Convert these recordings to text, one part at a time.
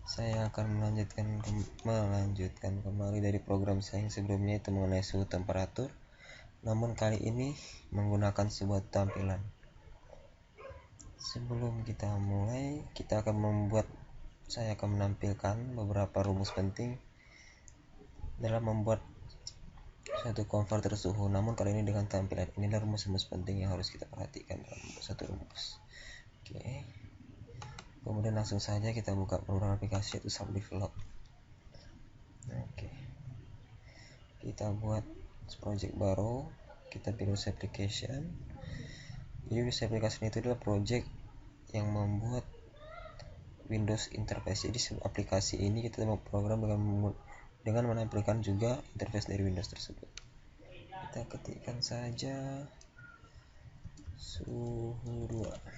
Saya akan melanjutkan kembali dari program saya yang sebelumnya, itu mengenai suhu temperatur, namun kali ini menggunakan sebuah tampilan. Sebelum kita mulai, saya akan menampilkan beberapa rumus penting dalam membuat satu konverter suhu, namun kali ini dengan tampilan. Inilah rumus-rumus penting yang harus kita perhatikan dalam membuat satu rumus. Oke. Kemudian langsung saja kita buka program aplikasi, yaitu Subdevelop. Oke. Kita buat project baru, kita pilih Windows Application. Windows Application itu adalah project yang membuat Windows interface. Jadi aplikasi ini kita mau program dengan menampilkan juga interface dari Windows tersebut. Kita ketikkan saja suhu 2.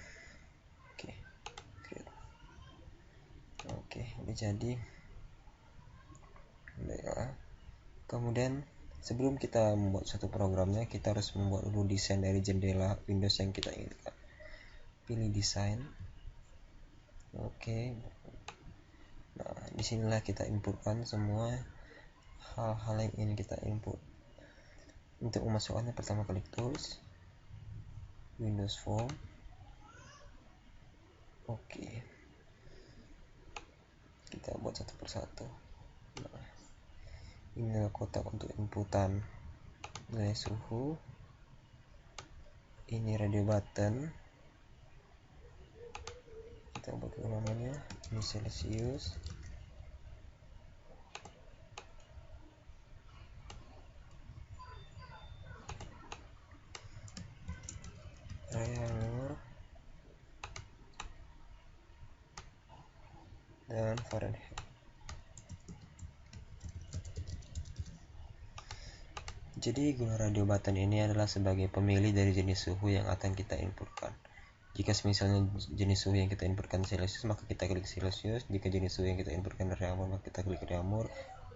Oke, udah jadi. Baiklah. Kemudian sebelum kita membuat satu programnya, kita harus membuat dulu desain dari jendela Windows yang kita inginkan. Pilih desain. Oke. Nah, disinilah kita inputkan semua hal-hal yang ingin kita input. Untuk memasukkannya, pertama klik Tools, Windows Form. Oke. Kita buat satu persatu. Nah, inilah kotak untuk inputan nilai suhu. Ini radio button. Kita buat namanya, ini Celsius. Reamer dan Fahrenheit. Jadi guna radio button ini adalah sebagai pemilih dari jenis suhu yang akan kita inputkan. Jika misalnya jenis suhu yang kita inputkan Celsius, maka kita klik Celsius. Jika jenis suhu yang kita inputkan Reamer, maka kita klik Reamer.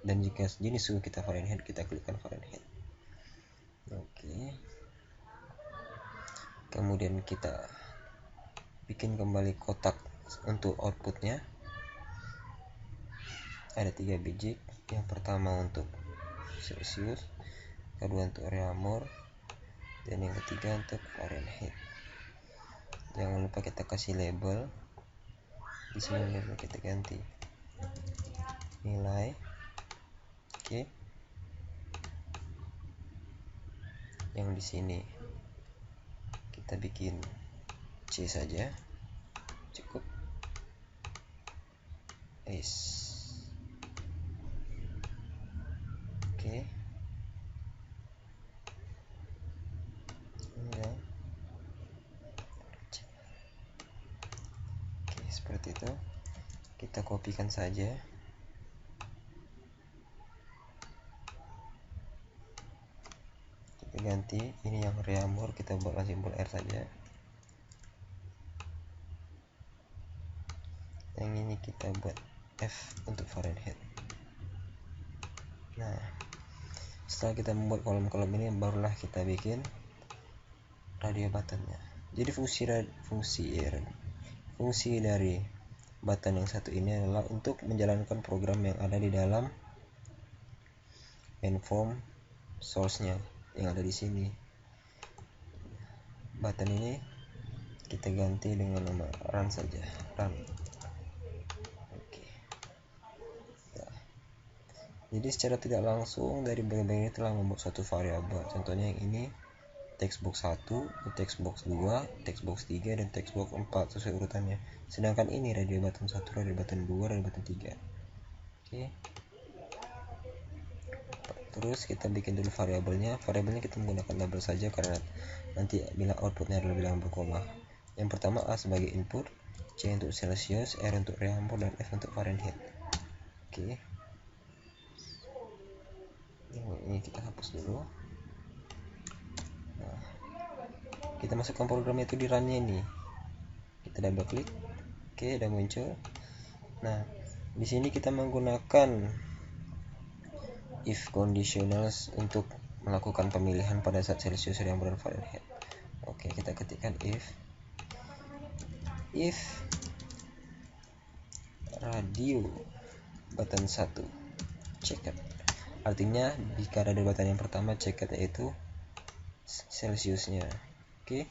Dan jika jenis suhu kita Fahrenheit, kita klikkan Fahrenheit. Oke. Kemudian kita bikin kembali kotak untuk outputnya. Ada 3 biji. Yang pertama untuk Celsius, kedua untuk Reamer, dan yang ketiga untuk Fahrenheit. Jangan lupa kita kasih label. Di sini label kita ganti nilai. Oke. Yang di sini kita bikin C saja, cukup. Oke. Seperti itu. Kita kopikan saja. Kita ganti ini yang Reamer, kita buat simbol R saja. Yang ini kita buat F untuk Fahrenheit. Nah, setelah kita membuat kolom-kolom ini, barulah kita bikin radio buttonnya. Jadi fungsi dari button yang satu ini adalah untuk menjalankan program yang ada di dalam mainform source-nya yang ada di sini. Button ini kita ganti dengan nama run saja, run. Oke. Nah, jadi secara tidak langsung dari bagian ini telah membuat suatu variabel. Contohnya yang ini textbox 1, textbox 2, textbox 3, dan textbox 4 sesuai urutannya. Sedangkan ini radio button 1, radio button 2, radio button 3. Oke. Terus kita bikin dulu variabelnya. Variabelnya kita menggunakan double saja karena nanti bila outputnya adalah bilangan berkoma. Yang pertama A sebagai input, C untuk Celsius, R untuk Reamer, dan F untuk Fahrenheit. Oke. Ini kita hapus dulu. Nah, kita masukkan programnya itu di runnya ini. Kita double klik. Oke, udah muncul. Nah, di sini kita menggunakan if conditionals untuk melakukan pemilihan pada saat Celsius, Reamer, dan Fahrenheit. Oke, kita ketikkan if radio button 1 checker. Artinya jika ada button yang pertama checker yaitu Celsiusnya. Oke.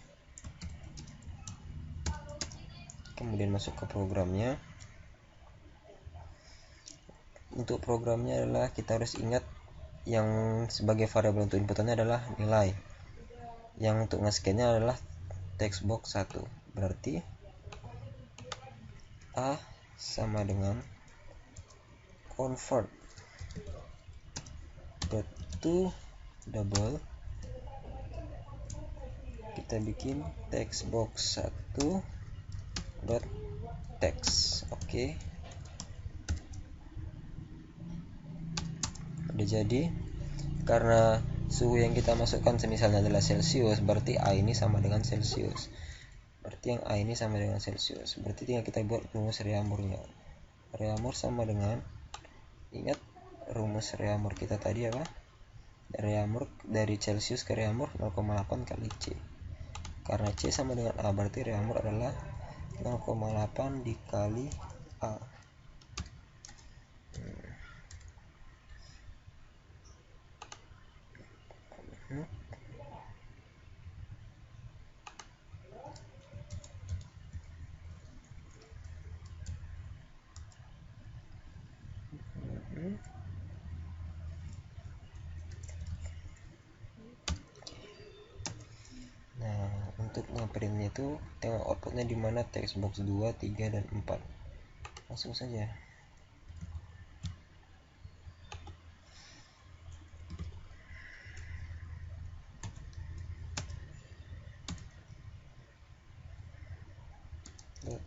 Kemudian masuk ke programnya. Untuk programnya adalah kita harus ingat yang sebagai variabel untuk inputannya adalah nilai. Yang untuk nge-scan-nya adalah text box 1. Berarti A sama dengan convert to double, kita bikin text box 1 dot text. Oke. Udah jadi. Karena suhu yang kita masukkan misalnya adalah Celsius, berarti A ini sama dengan Celsius. Berarti yang A ini sama dengan Celsius. Berarti tinggal kita buat rumus Reaumurnya. Reaumur sama dengan, ingat rumus Reaumur kita tadi apa? Reaumur dari Celsius ke Reaumur 0,8 kali C. Karena C sama dengan A, berarti Reaumur adalah 0,8 dikali A. Nah, untuk ngeprintnya itu tengok outputnya di mana, text box 2, 3, dan 4. Langsung saja.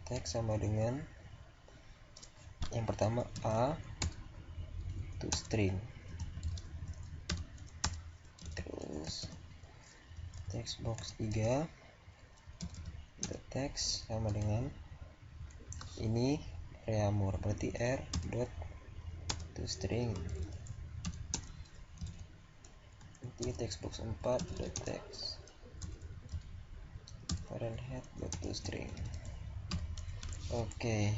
Text sama dengan yang pertama A to string, terus text box 3 the text sama dengan ini Reaumur, berarti R dot to string. Nanti text box 4 dot text Fahrenheit dot to string. Oke,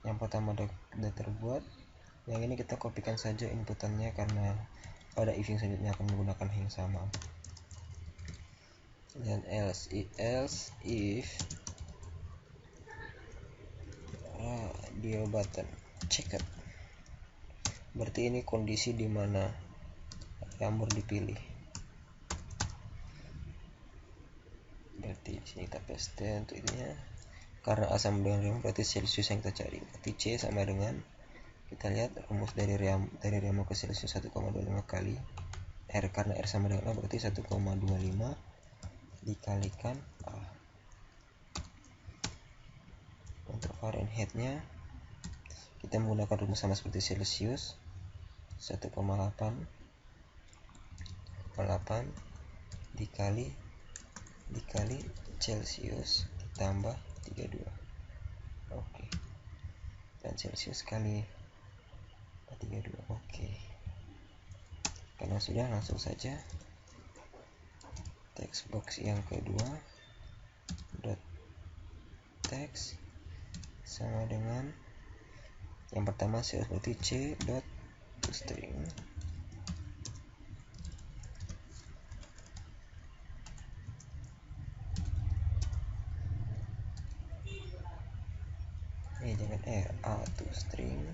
yang pertama udah terbuat. Yang ini kita kopikan saja inputannya karena pada if yang selanjutnya akan menggunakan yang sama. Dan else if radio button checker, berarti ini kondisi di mana Reaumur dipilih. Berarti di sini kita paste untuk ininya. Karena A sama dengan Reaumur berarti Celsius yang kita cari. Berarti C sama dengan, kita lihat rumus dari Reaumur ke Celsius 1,25 kali R, karena R sama dengan A berarti 1,25 dikalikan A. Untuk Fahrenheitnya kita menggunakan rumus sama seperti Celsius, 1,8 dikali Celsius ditambah 32. Oke. Dan Celsius kali 32. Oke. Karena sudah, langsung saja text box yang kedua dot text sama dengan yang pertama seperti C dot string. Ini jangan R, A to string.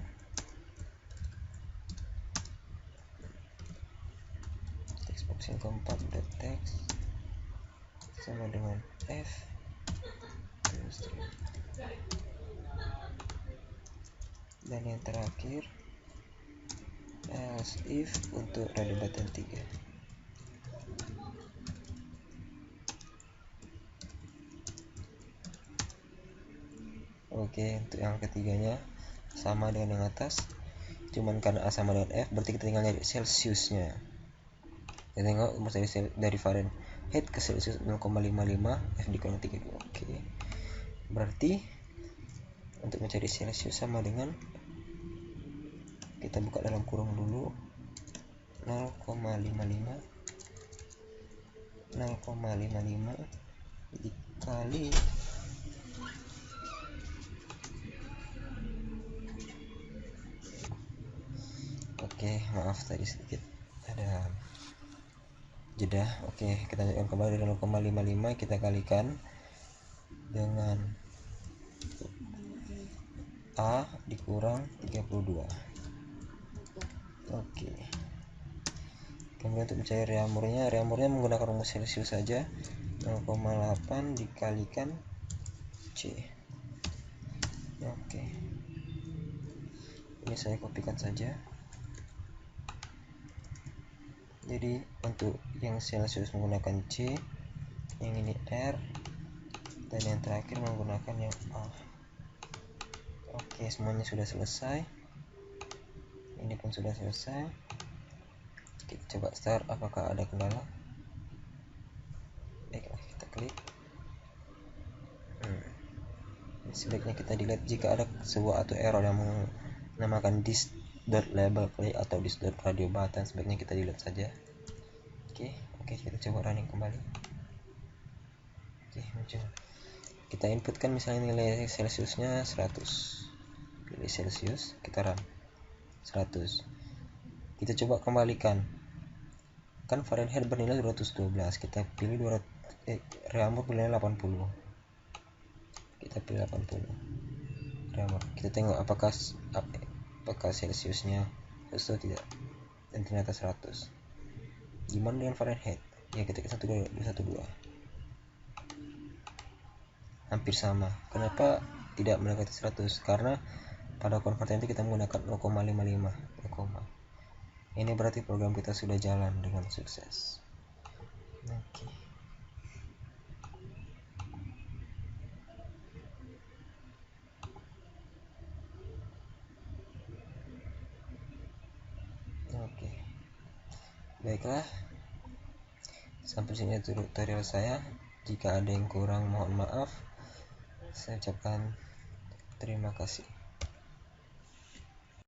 Text box yang keempat dot text sama dengan F to string. Dan yang terakhir else if untuk radio button 3. Oke, untuk yang ketiganya sama dengan yang atas, cuman karena A sama dengan F berarti kita tinggal nyari Celsiusnya. Kita tengok rumus dari Fahrenheit ke Celsius 0,55 F dikurang 32. Oke, berarti untuk mencari Celsius sama dengan, kita buka dalam kurung dulu, 0,55 dikali maaf tadi sedikit ada jeda. Oke, kita lanjutkan kembali dari 0,55 kita kalikan dengan A dikurang 32. Oke, kemudian untuk mencari reamurnya menggunakan rumus Celsius saja. 0,8 dikalikan C. Oke, ini saya kopikan saja. Jadi untuk yang Celsius menggunakan C, yang ini R, dan yang terakhir menggunakan yang A. Oke, semuanya sudah selesai. Ini pun sudah selesai. Kita coba start, apakah ada kendala? Baiklah, kita klik. Sebaiknya kita delete jika ada sebuah atau error yang menamakan this.label play atau this.radio button, sebaiknya kita delete saja. Oke, kita coba running kembali. Oke, muncul. Kita inputkan misalnya nilai Celsiusnya 100. Pilih Celsius, kita run 100. Kita coba kembalikan. Kan Fahrenheit bernilai 212, kita pilih reamur bernilai 80. Kita pilih 80 reamur. Kita tengok apakah Celsiusnya sesuai tidak, dan ternyata 100. Gimana dengan Fahrenheit? Ya, kita ke 1212. Hampir sama. Kenapa tidak mendekati 100? Karena pada konverter itu kita menggunakan 0,55. Ini berarti program kita sudah jalan dengan sukses. Oke. Baiklah. Sampai sini tutorial saya. Jika ada yang kurang mohon maaf. Saya ucapkan terima kasih.